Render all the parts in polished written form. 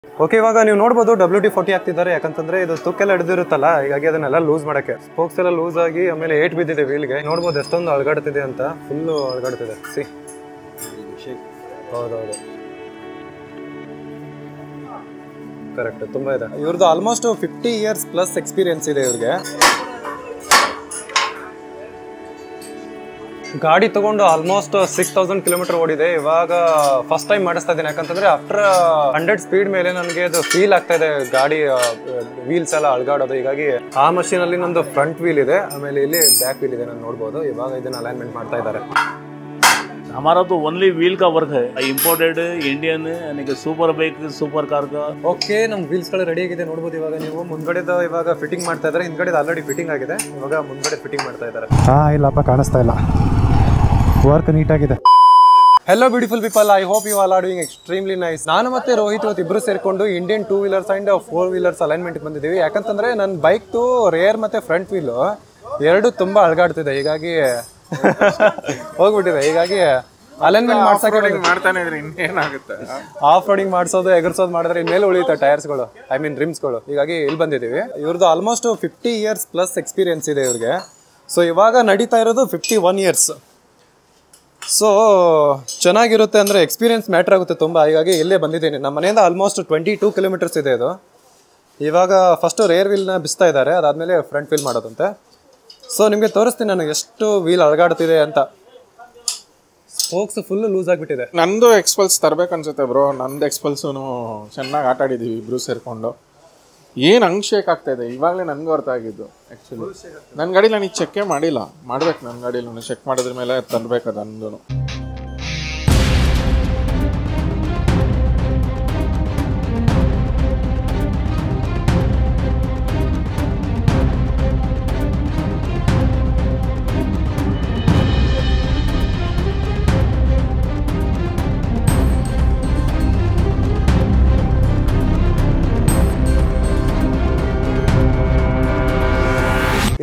Okay, ಇವಾಗ ನೀವು ನೋಡ್ಬೋದು WD-40 ಹಾಕ್ತಿದ್ದಾರೆ. ಯಾಕಂತಂದ್ರೆ ಇದು ತುಕ್ಕೆಲ್ಲ ಹಿಡಿದಿರುತ್ತಲ್ಲ, ಹೀಗಾಗಿ ಅದನ್ನೆಲ್ಲ ಲೂಸ್ ಮಾಡಕ್ಕೆ ಸ್ಪೋಕ್ಸ್ ಎಲ್ಲ ಲೂಸ್ ಆಗಿ ಆಮೇಲೆ ಏಟ್ ಬಿದ್ದಿದೆ ವೀಲ್ಗೆ. ನೋಡ್ಬೋದು ಎಷ್ಟೊಂದು ಅಳಗಾಡ್ತಿದೆ ಅಂತ, ಫುಲ್ಲು ಅಳಗಾಡ್ತಿದೆ. ಸಿ, ಹೌದೌದು, ಕರೆಕ್ಟ್, ತುಂಬಾ ಇದೆ. ಇವ್ರದ್ದು ಆಲ್ಮೋಸ್ಟ್ 50 years ಪ್ಲಸ್ ಎಕ್ಸ್ಪೀರಿಯನ್ಸ್ ಇದೆ ಇವ್ರಿಗೆ. ಗಾಡಿ ತಗೊಂಡು ಆಲ್ಮೋಸ್ಟ್ 6000 ಕಿಲೋಮೀಟರ್ ಓಡಿದೆ. ಇವಾಗ ಫಸ್ಟ್ ಟೈಮ್ ಮಾಡಿಸ್ತಾ ಇದ್ದೀನಿ, ಯಾಕಂತಂದ್ರೆ ಆಫ್ಟರ್ 100 ಸ್ಪೀಡ್ ಮೇಲೆ ನನಗೆ ಅದು ಫೀಲ್ ಆಗ್ತಾ ಇದೆ ಗಾಡಿ ವೀಲ್ಸ್ ಎಲ್ಲ ಅಳ್ಗಾಡೋದು. ಹೀಗಾಗಿ ಆ ಮಷೀನ್ ಅಲ್ಲಿ ನಂದು ಫ್ರಂಟ್ ವೀಲ್ ಇದೆ, ಆಮೇಲೆ ಇಲ್ಲಿ ಬ್ಯಾಕ್ ವೀಲ್ ಇದೆ, ನಾನು ನೋಡ್ಬೋದು. ಇವಾಗ ಇದನ್ನ ಅಲೈನ್ಮೆಂಟ್ ಮಾಡ್ತಾ ಇದ್ದಾರೆ. हमारा तो ओनली व्हील का वर्क है, इंपोर्टेड इंडियन यानी कि सुपर बाइक सुपर कार का. ಓಕೆ, ನಮ್ಮ ವೀಲ್ಸ್ ಗಳು ರೆಡಿ ಆಗಿದೆ, ನೋಡ್ಬೋದು. ಇವಾಗ ನೀವು ಮುಂದ್ಗಡೆದ ಇವಾಗ ಫಿಟ್ಟಿಂಗ್ ಮಾಡ್ತಾ ಇದ್ದಾರೆ, ಹಿಂದ್ಗಡೆ ಆಲ್ರೆಡಿ ಫಿಟ್ಟಿಂಗ್ ಆಗಿದೆ. ಇವಾಗ ಮುಂದ್ಗಡೆ ಫಿಟ್ಟಿಂಗ್ ಮಾಡ್ತಾ ಇದ್ದಾರೆ. ಇಲ್ಲಪ್ಪ, ಕಾಣಿಸ್ತಾ ಇಲ್ಲ, ವರ್ಕ್ ನೀಟಾಗಿದೆ. Hello beautiful people, I hope you all are doing extremely nice. ನಾನು ಮತ್ತೆ ರೋಹಿತ್ ಇವತ್ತು ಇಬ್ರು ಸೇರ್ಕೊಂಡು Indian 2 wheelers and 4 wheelers alignment ಬಂದಿದ್ದೀವಿ. ಯಾಕಂತಂದ್ರೆ ನನ್ನ ಬೈಕ್ ಟು ರೇರ್ ಮತ್ತೆ ಫ್ರಂಟ್ ವೀಲು ಎರಡು ತುಂಬಾ ಅಳಗಾಡ್ತಿದೆ, ಹೀಗಾಗಿ ಹೋಗ್ಬಿಟ್ಟಿದೆ. ಹೀಗಾಗಿ ಅಲೈನ್ಮೆಂಟ್ ಮಾಡ್ತಾನೆ ಇದ್ರೆ ಇನ್ನೇನಾಗುತ್ತೆ, ಆಫ್ ರೋಡಿಂಗ್ ಮಾಡಿಸೋದು ಎಗರ್ಸೋದು ಮಾಡಿದ್ರೆ ಇನ್ಮೇಲೆ ಉಳಿಯುತ್ತೆ ಟೈರ್ಸ್ಗಳು, ಐ ಮೀನ್ ರಿಮ್ಸ್ಗಳು. ಹೀಗಾಗಿ ಇಲ್ಲಿ ಬಂದಿದ್ದೀವಿ. ಇವ್ರದ್ದು ಆಲ್ಮೋಸ್ಟ್ 50 years ಪ್ಲಸ್ ಎಕ್ಸ್ಪೀರಿಯನ್ಸ್ ಇದೆ ಇವ್ರಿಗೆ. ಸೊ ಇವಾಗ ನಡೀತಾ ಇರೋದು 51 years. ಸೊ ಚೆನ್ನಾಗಿರುತ್ತೆ, ಅಂದರೆ ಎಕ್ಸ್ಪೀರಿಯನ್ಸ್ ಮ್ಯಾಟ್ರ್ ಆಗುತ್ತೆ ತುಂಬ. ಹೀಗಾಗಿ ಇಲ್ಲೇ ಬಂದಿದ್ದೀನಿ. ನಮ್ಮ ಮನೆಯಿಂದ ಆಲ್ಮೋಸ್ಟ್ 22 kilometers ಇದೆ ಇದು. ಇವಾಗ ಫಸ್ಟು ರೇರ್ ವೀಲ್ನ ಬಿಸ್ತಾ ಇದ್ದಾರೆ, ಅದಾದಮೇಲೆ ಫ್ರಂಟ್ ವೀಲ್ ಮಾಡೋದಂತೆ. ಸೊ ನಿಮಗೆ ತೋರಿಸ್ತೀನಿ ನನಗೆ ಎಷ್ಟು ವೀಲ್ ಅಳಗಾಡ್ತಿದೆ ಅಂತ. ಸ್ಪೋಕ್ಸ್ ಫುಲ್ ಲೂಸ್ ಆಗಿಬಿಟ್ಟಿದೆ. ನಂದು ಎಕ್ಸ್ಪಲ್ಸ್ ತರಬೇಕು ಅನ್ಸುತ್ತೆ ಬ್ರೋ. ನಂದು ಎಕ್ಸ್ಪಲ್ಸೂ ಚೆನ್ನಾಗಿ ಆಟ ಆಡಿದ್ದೀವಿ ಇಬ್ರು ಸೇರಿಕೊಂಡು. ಏನು ಹಂಗೆ ಶೇಕ್ ಆಗ್ತಾ ಇದೆ, ಇವಾಗಲೇ ನನಗೂ ಅರ್ಥ ಆಗಿದ್ದು. ಆ್ಯಕ್ಚುಲಿ ನನ್ನ ಗಾಡೀಲಿ ನಾನು ಈಗ ಚೆಕ್ಕೇ ಮಾಡಿಲ್ಲ, ಮಾಡ್ಬೇಕು. ನನ್ನ ಗಾಡೀಲಿ ಚೆಕ್ ಮಾಡಿದ್ರ ಮೇಲೆ ತರಬೇಕು ಅದು ನಂದು.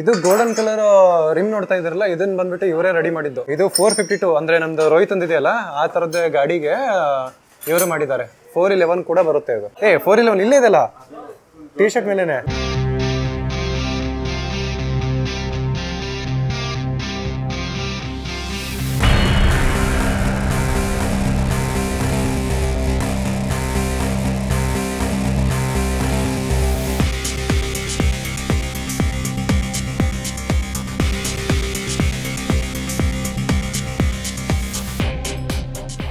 ಇದು ಗೋಲ್ಡನ್ ಕಲರ್ ರಿಮ್ ನೋಡ್ತಾ ಇದ್ರಲ್ಲ, ಇದನ್ನ ಬಂದ್ಬಿಟ್ಟು ಇವರೇ ರೆಡಿ ಮಾಡಿದ್ದು. ಇದು 452 ಅಂದ್ರೆ ನಮ್ದು ರೋಹಿತ್ ಅಂದಿದೆಯಲ್ಲ, ಆ ತರದ ಗಾಡಿಗೆ ಇವರು ಮಾಡಿದ್ದಾರೆ. 411 ಕೂಡ ಬರುತ್ತೆ ಇದು. 411 ಇಲ್ಲೇ ಇದೆಲ್ಲ ಟಿ ಶರ್ಟ್ ಮೇಲೇನೆ.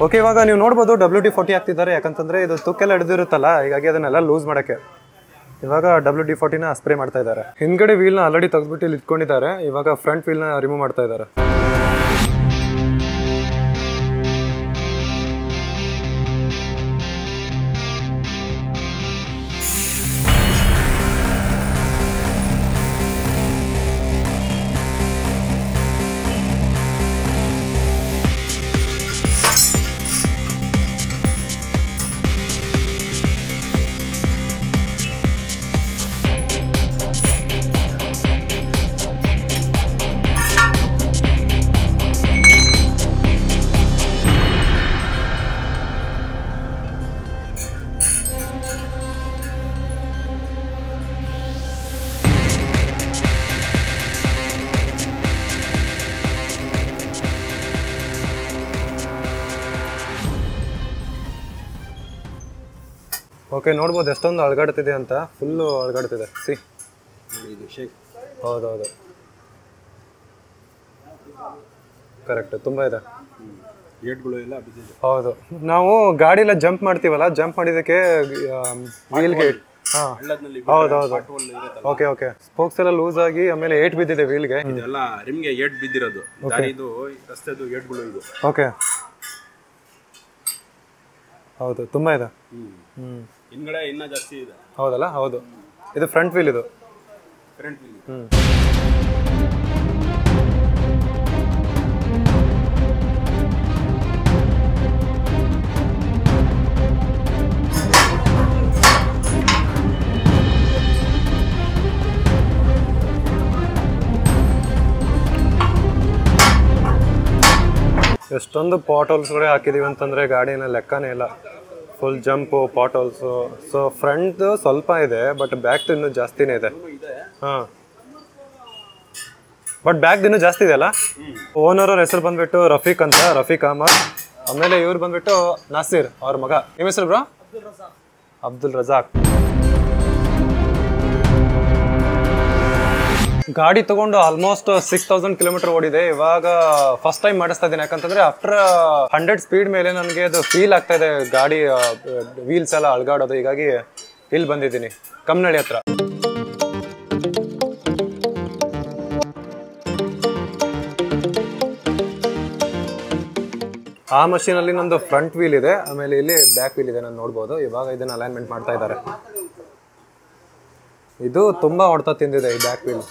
ಓಕೆ, ಇವಾಗ ನೀವು ನೋಡ್ಬೋದು WD-40 ಹಾಕ್ತಿದ್ದಾರೆ. ಯಾಕಂತಂದ್ರೆ ಇದು ತುಕ್ಕೆಲ್ಲ ಹಿಡಿದಿರುತ್ತಲ್ಲ, ಹೀಗಾಗಿ ಅದನ್ನೆಲ್ಲ ಲೂಸ್ ಮಾಡಕ್ಕೆ ಇವಾಗ WD-40ನ ಸ್ಪ್ರೇ ಮಾಡ್ತಾ ಇದ್ದಾರೆ. ಹಿಂದ್ಗಡೆ ವೀಲ್ನ ಆಲ್ರೆಡಿ ತೆಗೆದ್ಬಿಟ್ಟು ಇಲ್ಲಿ ಇಟ್ಕೊಂಡಿದ್ದಾರೆ. ಇವಾಗ ಫ್ರಂಟ್ ವೀಲ್ನ ರಿಮೂವ್ ಮಾಡ್ತಾ ಇದ್ದಾರೆ. ಓಕೆ, ನೋಡ್ಬೋದು ಎಷ್ಟೊಂದು ಅಳಗಾಡ್ತಿದೆ ಅಂತ, ಫುಲ್ಲು ಅಳಗಾಡ್ತಿದೆ. ಸಿ, ಹೌದೌದು, ಕರೆಕ್ಟ್, ತುಂಬ ಇದೆ. ಹೌದು, ನಾವು ಗಾಡಿಯೆಲ್ಲ ಜಂಪ್ ಮಾಡ್ತೀವಲ್ಲ, ಜಂಪ್ ಮಾಡಿದಕ್ಕೆ ವೀಲ್ಗೆ ಹೌದೌದು. ಓಕೆ ಓಕೆ, ಸ್ಪೋಕ್ಸ್ ಎಲ್ಲ ಲೂಸ್ ಆಗಿ ಆಮೇಲೆ ಏಟ್ ಬಿದ್ದಿದೆ ವೀಲ್ಗೆ. ಇದೆಲ್ಲ ರಿಮ್ಗೆ ಏಟ್ ಬಿದ್ದಿರೋದು, ಗಾಡಿದು ರಸ್ತೆದು ಏಟ್ಗಳು ಇದು. ಓಕೆ, ಹೌದು, ತುಂಬ ಇದೆ. ಹಿಂದ್ಗಡೆ ಇನ್ನೂ ಜಾಸ್ತಿ ಇದೆ. ಹೌದಲ್ಲ, ಹೌದು. ಇದು ಫ್ರಂಟ್ ವೀಲ್, ಇದು ಫ್ರಂಟ್ ವೀಲ್. ಎಷ್ಟೊಂದು ಪಾಟ್ ಹೋಲ್ಸ್ಗಳೇ ಹಾಕಿದೀವಿ ಅಂತಂದ್ರೆ ಗಾಡಿನ ಲೆಕ್ಕನೇ ಇಲ್ಲ. Full jump pot also. So front ಸ್ವಲ್ಪ ಇದೆ ಬಟ್ ಬ್ಯಾಕ್ ಇನ್ನೂ ಜಾಸ್ತಿನೇ ಇದೆ. ಹಾಂ, ಬಟ್ ಬ್ಯಾಗ್ ಇನ್ನೂ ಜಾಸ್ತಿ ಇದೆ ಅಲ್ಲ. ಓನರ್ ಅವ್ರ ಹೆಸರು ಬಂದ್ಬಿಟ್ಟು ರಫೀಕ್ ಅಂತ, ರಫೀಕ್ ಅಹಮದ್. ಆಮೇಲೆ ಇವ್ರು ಬಂದ್ಬಿಟ್ಟು ನಾಸಿರ್ ಅವ್ರ ಮಗ. ನಿಮ್ಮ ಹೆಸರು ಬ್ರೋ? ಅಬ್ದುಲ್ ರಜಾಕ್. ಗಾಡಿ ತಗೊಂಡು ಆಲ್ಮೋಸ್ಟ್ 6000 ಕಿಲೋಮೀಟರ್ ಓಡಿದೆ. ಇವಾಗ ಫಸ್ಟ್ ಟೈಮ್ ಮಾಡಿಸ್ತಾ ಇದ್ದೀನಿ, ಯಾಕಂತಂದ್ರೆ ಆಫ್ಟರ್ 100 ಸ್ಪೀಡ್ ಮೇಲೆ ನನಗೆ ಅದು ಫೀಲ್ ಆಗ್ತಾ ಇದೆ ಗಾಡಿ ವೀಲ್ಸ್ ಎಲ್ಲ ಅಳ್ಗಾಡೋದು. ಹೀಗಾಗಿ ಇಲ್ಲಿ ಬಂದಿದ್ದೀನಿ ಕಮ್ನಳ್ಳಿ ಹತ್ರ. ಆ ಮಷೀನಲ್ಲಿ ನಂದು ಫ್ರಂಟ್ ವೀಲ್ ಇದೆ, ಆಮೇಲೆ ಇಲ್ಲಿ ಬ್ಯಾಕ್ ವೀಲ್ ಇದೆ, ನಾನು ನೋಡ್ಬೋದು. ಇವಾಗ ಇದನ್ನ ಅಲೈನ್ಮೆಂಟ್ ಮಾಡ್ತಾ ಇದ್ದಾರೆ. ಇದು ತುಂಬಾ ಹೊಡೆತ ತಿಂದಿದೆ ಈ ಬ್ಯಾಕ್ ವೀಲ್.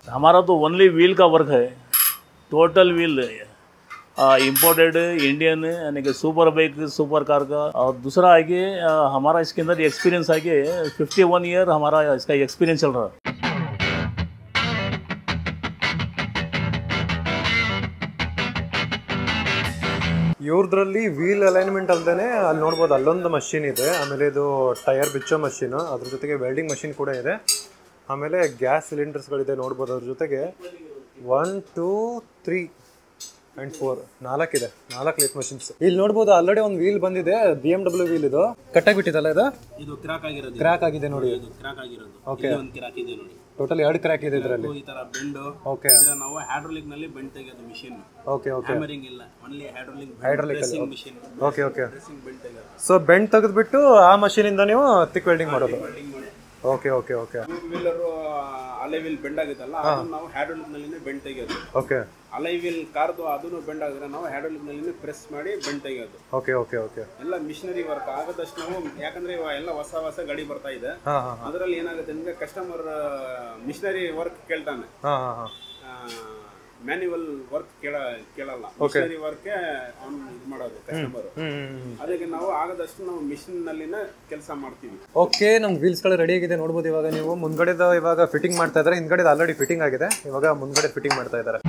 हमारा तो ओनली व्हील का वर्क है, टोटल व्हील इम्पोर्टेड इंडियन यानी कि सुपर बाइक सुपर कार का। और दूसरा है कि हमारा इसके अंदर एक्सपीरियंस है कि 51 ईयर हमारा इसका एक्सपीरियंस चल रहा है। ಇವ್ರದ್ರಲ್ಲಿ ವೀಲ್ ಅಲೈನ್ಮೆಂಟ್ ಅಲ್ಲದೆ ಅಲ್ಲಿ ನೋಡ್ಬೋದು ಅಲ್ಲೊಂದು ಮಷೀನ್ ಇದೆ, ಆಮೇಲೆ ಇದು ಟೈರ್ ಬಿಚ್ಚೋ ಮಷೀನು, ಅದ್ರ ಜೊತೆಗೆ ವೆಲ್ಡಿಂಗ್ ಮಷೀನ್ ಕೂಡ ಇದೆ, ಆಮೇಲೆ ಗ್ಯಾಸ್ ಸಿಲಿಂಡರ್ಸ್ಗಳಿದೆ ನೋಡ್ಬೋದು. ಅದ್ರ ಜೊತೆಗೆ 1 2 3 and 4 4 ಇದೆ, 4 ಲೇತ್ ಮಷಿನ್ಸ್. ಇಲ್ಲಿ ನೋಡ್ಬೋದು ಆಲ್ರೆಡಿ ಒಂದು ವೀಲ್ ಬಂದಿದೆ, BMW ವೀಲ್. ಇದು ಕಟ್ಟಾಗ್ಬಿಟ್ಟಿದಲ್ಲ, ಇದು ಕ್ರ್ಯಾಕ್ ಆಗಿದೆ ನೋಡಿ. ಓಕೆ, ಟೋಟಲ್ 2 ಕ್ರ್ಯಾಕ್ ಇದೆ ಇದರಲ್ಲಿ. ಈ ತರ ಬೆಂಡ್. ಓಕೆ, ನಾವು ಹೈಡ್ರಾಲಿಕ್ ನಲ್ಲಿ ಬೆಂಡ್ ತೆಗೆಯೋದು ಮಿಷನ್. ಓಕೆ ಓಕೆ, ಹ್ಯಾಮರಿಂಗ್ ಇಲ್ಲ, only hydraulic machine. Okay okay, so bend ತೆಗೆದ್ಬಿಟ್ಟು ಆ ಮಷೀನ್ ಇಂದ ನೀವು ತಿಕ್ ವೆಲ್ಡಿಂಗ್ ಮಾಡೋದು. Okay okay okay, alloy wheel bend ಆಗುತ್ತಲ್ಲ, ಅದನ್ನ ನಾವು ಹೈಡ್ರಾಲಿಕ್ ನಲ್ಲಿ ಬೆಂಡ್ ತೆಗೆಯೋದು. ಓಕೆ, ಅಲೈ ವೀಲ್ ಕಾರ್ದು ಅದನ್ನು ಬೆಂಡ್ ಆಗಿದ್ರೆ ನಾವು ಹೈಡ್ರಾಲಿಕ್ ನಲ್ಲಿ ಪ್ರೆಸ್ ಮಾಡಿ ಬೆಂಡ್ ತೆಗೆಯೋದು. ಓಕೆ ಓಕೆ ಓಕೆ, ಎಲ್ಲ ಮಿಷನರಿ ವರ್ಕ್ ಆಗದಷ್ಟು ನಾವು, ಯಾಕಂದ್ರೆ ಎಲ್ಲ ಹೊಸ ಗಾಡಿ ಬರ್ತಾ ಇದೆ, ಅದರಲ್ಲಿ ಏನಾಗುತ್ತೆ ಅಂದ್ರೆ ಕಸ್ಟಮರ್ ಮಿಷನರಿ ವರ್ಕ್ ಕೇಳ್ತಾನೆ, ಮ್ಯಾನ್ಯುವಲ್ ವರ್ಕ್ ಕೇಳಲ್ಲ. ಮಿಷನರಿ ವರ್ಕ್ ಅವ್ನು ಇದು ಮಾಡೋದು ಕಸ್ಟಮರ್. ಅದಕ್ಕೆ ನಾವು ಆಗದಷ್ಟು ನಾವು ಮಿಷಿನ್ ನಲ್ಲಿನ ಕೆಲಸ ಮಾಡ್ತೀವಿ. ಓಕೆ, ನಮ್ ವೀಲ್ಸ್ ಗಳು ರೆಡಿ ಆಗಿದೆ ನೋಡ್ಬೋದು. ಇವಾಗ ನೀವು ಮುಂದ್ಗಡೆದ ಇವಾಗ ಫಿಟ್ಟಿಂಗ್ ಮಾಡ್ತಾ ಇದ್ದಾರೆ, ಹಿಂದ್ಗಡೆ ಆಲ್ರೆಡಿ ಫಿಟ್ಟಿಂಗ್ ಆಗಿದೆ, ಇವಾಗ ಮುಂದ್ಗಡೆ ಫಿಟ್ಟಿಂಗ್ ಮಾಡ್ತಾ ಇದ್ದಾರೆ.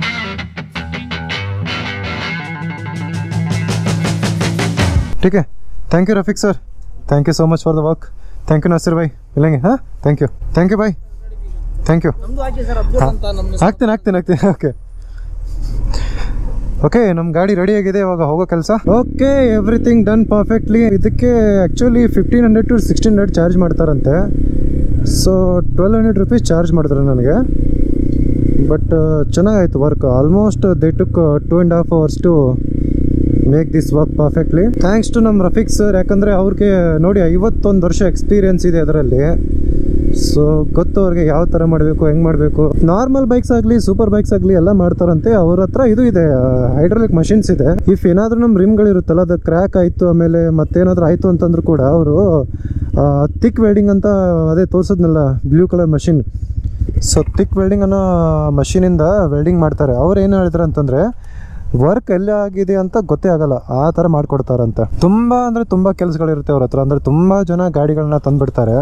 ठीक है, thank you Rafiq sir, thank you so much for the work. Thank you Nasir भाई, मिलेंगे. हाँ, थैंक यू भाई, थैंक यू. ಹಾಕ್ತೀನಿ. ಓಕೆ ಓಕೆ, ನಮ್ಮ ಗಾಡಿ ರೆಡಿ ಆಗಿದೆ, ಇವಾಗ ಹೋಗೋ ಕೆಲಸ. Okay, everything done perfectly. ಇದಕ್ಕೆ ಆ್ಯಕ್ಚುಲಿ 1500 to 1600 ಚಾರ್ಜ್ ಮಾಡ್ತಾರಂತೆ. ಸೊ 1200 rupees ಚಾರ್ಜ್ ಮಾಡಿದ್ರು ನನಗೆ. ಬಟ್ ಚೆನ್ನಾಗಾಯ್ತು work. Almost they took 2.5 hours to make this work perfectly. Thanks to ನಮ್ಮ ರಫೀಕ್ ಸರ್, ಯಾಕಂದರೆ ಅವ್ರಿಗೆ ನೋಡಿ 51 ವರ್ಷ ಎಕ್ಸ್ಪೀರಿಯನ್ಸ್ ಇದೆ ಅದರಲ್ಲಿ. ಸೊ ಗೊತ್ತು ಅವ್ರಿಗೆ ಯಾವ ಥರ ಮಾಡಬೇಕು, ಹೆಂಗೆ ಮಾಡಬೇಕು. ನಾರ್ಮಲ್ ಬೈಕ್ಸ್ ಆಗಲಿ ಸೂಪರ್ ಬೈಕ್ಸ್ ಆಗಲಿ ಎಲ್ಲ ಮಾಡ್ತಾರಂತೆ. ಅವ್ರ ಹತ್ರ ಇದು ಇದೆ, ಹೈಡ್ರಾಲಿಕ್ ಮಷಿನ್ಸ್ ಇದೆ. ಇಫ್ ಏನಾದರೂ ನಮ್ಮ ರಿಮ್ಗಳಿರುತ್ತಲ್ಲ ಅದು ಕ್ರ್ಯಾಕ್ ಆಯಿತು, ಆಮೇಲೆ ಮತ್ತೇನಾದರೂ ಆಯಿತು ಅಂತಂದ್ರೂ ಕೂಡ ಅವರು ಥಿಕ್ ವೆಲ್ಡಿಂಗ್ ಅಂತ ಅದೇ ತೋರಿಸಿದ್ನಲ್ಲ blue colour machine, so thick welding ಅನ್ನೋ ಮಷೀನಿಂದ ವೆಲ್ಡಿಂಗ್ ಮಾಡ್ತಾರೆ. ಅವ್ರು ಏನು ಹೇಳಿದ್ರು ಅಂತಂದರೆ ವರ್ಕ್ ಎಲ್ಲ ಆಗಿದೆ ಅಂತ ಗೊತ್ತೇ ಆಗಲ್ಲ, ಆ ಥರ ಮಾಡಿಕೊಡ್ತಾರಂತೆ. ತುಂಬ ಅಂದರೆ ತುಂಬ ಕೆಲಸಗಳಿರುತ್ತೆ ಅವ್ರ ಹತ್ರ, ಅಂದರೆ ತುಂಬ ಜನ ಗಾಡಿಗಳನ್ನ ತಂದುಬಿಡ್ತಾರೆ.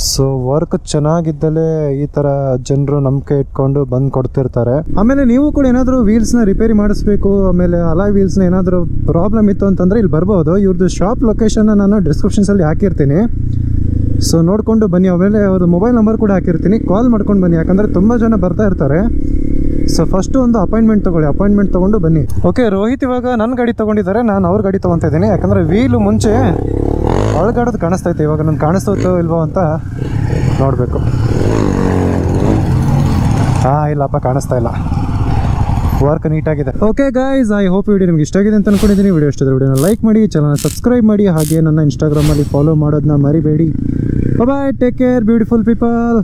ಸೊ ವರ್ಕ್ ಚೆನ್ನಾಗಿದ್ದಲೇ ಈ ಥರ ಜನರು ನಂಬಿಕೆ ಇಟ್ಕೊಂಡು ಬಂದು ಕೊಡ್ತಿರ್ತಾರೆ. ಆಮೇಲೆ ನೀವು ಕೂಡ ಏನಾದರೂ ವೀಲ್ಸ್ನ ರಿಪೇರಿ ಮಾಡಿಸ್ಬೇಕು, ಆಮೇಲೆ ಅಲಾಯ್ ವೀಲ್ಸ್ನ ಏನಾದರೂ ಪ್ರಾಬ್ಲಮ್ ಇತ್ತು ಅಂತಂದರೆ ಇಲ್ಲಿ ಬರ್ಬೋದು. ಇವ್ರದ್ದು ಶಾಪ್ ಲೊಕೇಶನ್ನ ನಾನು ಡಿಸ್ಕ್ರಿಪ್ಷನ್ಸಲ್ಲಿ ಹಾಕಿರ್ತೀನಿ, ಸೊ ನೋಡಿಕೊಂಡು ಬನ್ನಿ. ಆಮೇಲೆ ಅವ್ರದ್ದು ಮೊಬೈಲ್ ನಂಬರ್ ಕೂಡ ಹಾಕಿರ್ತೀನಿ, ಕಾಲ್ ಮಾಡ್ಕೊಂಡು ಬನ್ನಿ, ಯಾಕಂದರೆ ತುಂಬ ಜನ ಬರ್ತಾ ಇರ್ತಾರೆ. ಸೊ ಫಸ್ಟು ಒಂದು ಅಪಾಯಿಂಟ್ಮೆಂಟ್ ತೊಗೊಂಡು ಬನ್ನಿ. ಓಕೆ, ರೋಹಿತ್ ಇವಾಗ ನನ್ನ ಗಾಡಿ ತೊಗೊಂಡಿದ್ದಾರೆ, ನಾನು ಅವ್ರ ಗಾಡಿ ತೊಗೊತಾ ಇದ್ದೀನಿ. ಯಾಕಂದರೆ ವೀಲು ಮುಂಚೆ ಒಳಗಾಡೋದು ಕಾಣಿಸ್ತೈತೆ, ಇವಾಗ ನಾನು ಕಾಣಿಸ್ತೋ ಇಲ್ವೋ ಅಂತ ನೋಡಬೇಕು. ಇಲ್ಲಪ್ಪ, ಕಾಣಿಸ್ತಾ ಇಲ್ಲ, ವರ್ಕ್ ನೀಟಾಗಿದೆ. Okay guys, I hope video ನಿಮ್ಗೆ ಇಷ್ಟ ಆಗಿದೆ ಅಂತ ಅನ್ಕೊಂಡಿದ್ದೀನಿ. ವಿಡಿಯೋ ಇಷ್ಟ ವಿಡಿಯೋನ ಲೈಕ್ ಮಾಡಿ, ಚಾನಲ್ನ ಸಬ್ಸ್ಕ್ರೈಬ್ ಮಾಡಿ, ಹಾಗೆ ನನ್ನ ಇನ್ಸ್ಟಾಗ್ರಾಮಲ್ಲಿ ಫಾಲೋ ಮಾಡೋದನ್ನ ಮರಿಬೇಡಿ. ಬಾಯ್, ಟೇಕ್ ಕೇರ್ ಬ್ಯೂಟಿಫುಲ್ ಪೀಪಲ್.